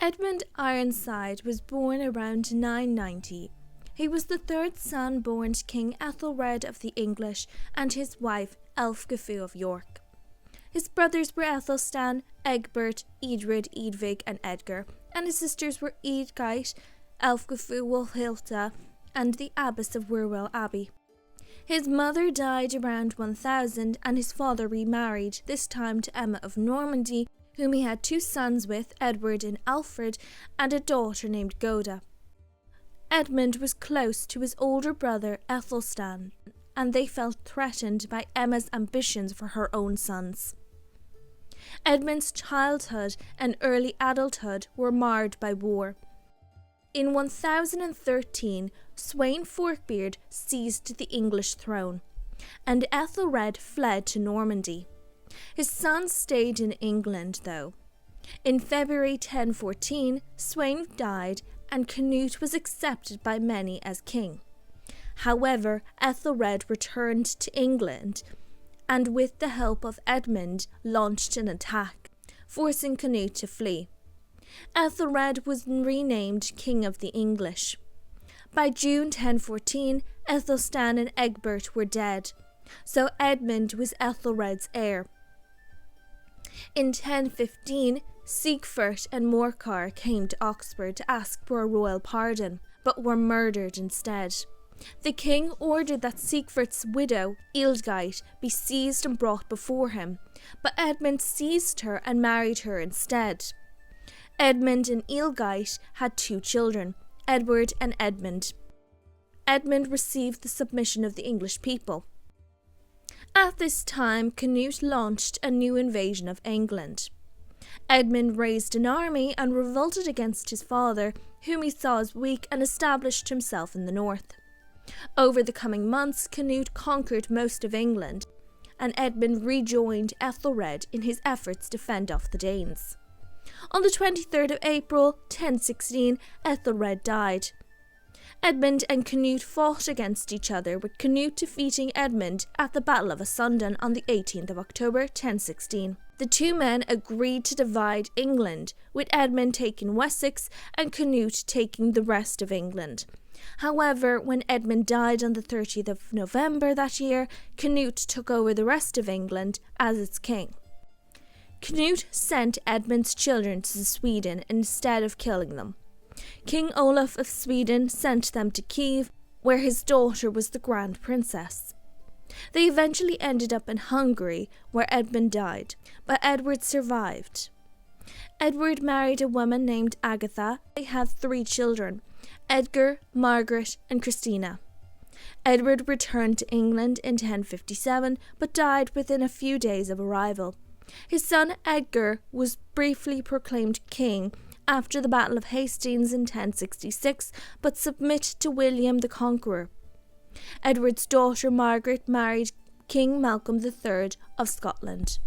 Edmund Ironside was born around 990. He was the third son born to King Æthelred of the English and his wife Ælfgifu of York. His brothers were Æthelstan, Egbert, Eadred, Eadwig and Edgar, and his sisters were Eadgyth, Ælfgifu, Wulfhilda, and the Abbess of Wherwell Abbey. His mother died around 1000 and his father remarried, this time to Emma of Normandy, whom he had two sons with, Edward and Alfred, and a daughter named Goda. Edmund was close to his older brother Æthelstan, and they felt threatened by Emma's ambitions for her own sons. Edmund's childhood and early adulthood were marred by war. In 1013, Sweyn Forkbeard seized the English throne, and Æthelred fled to Normandy. His sons stayed in England, though. In February 1014, Sweyn died, and Canute was accepted by many as king. However, Æthelred returned to England, and with the help of Edmund, launched an attack, forcing Canute to flee. Æthelred was renamed King of the English. By June 1014, Æthelstan and Egbert were dead, so Edmund was Æthelred's heir. In 1015, Siegfried and Morcar came to Oxford to ask for a royal pardon, but were murdered instead. The king ordered that Siegfried's widow, Eadgyth, be seized and brought before him, but Edmund seized her and married her instead. Edmund and Eadgyth had two children, Edward and Edmund. Edmund received the submission of the English people. At this time, Canute launched a new invasion of England. Edmund raised an army and revolted against his father, whom he saw as weak, and established himself in the north. Over the coming months, Canute conquered most of England, and Edmund rejoined Æthelred in his efforts to fend off the Danes. On the 23rd of April, 1016, Æthelred died. Edmund and Canute fought against each other, with Canute defeating Edmund at the Battle of Ælfstan on the 18th of October 1016. The two men agreed to divide England, with Edmund taking Wessex and Canute taking the rest of England. However, when Edmund died on the 30th of November that year, Canute took over the rest of England as its king. Canute sent Edmund's children to Sweden instead of killing them. King Olaf of Sweden sent them to Kiev, where his daughter was the Grand Princess. They eventually ended up in Hungary, where Edmund died, but Edward survived. Edward married a woman named Agatha. They had 3 children, Edgar, Margaret, and Christina. Edward returned to England in 1057, but died within a few days of arrival. His son Edgar was briefly proclaimed king after the Battle of Hastings in 1066, but submitted to William the Conqueror. Edward's daughter Margaret married King Malcolm III of Scotland.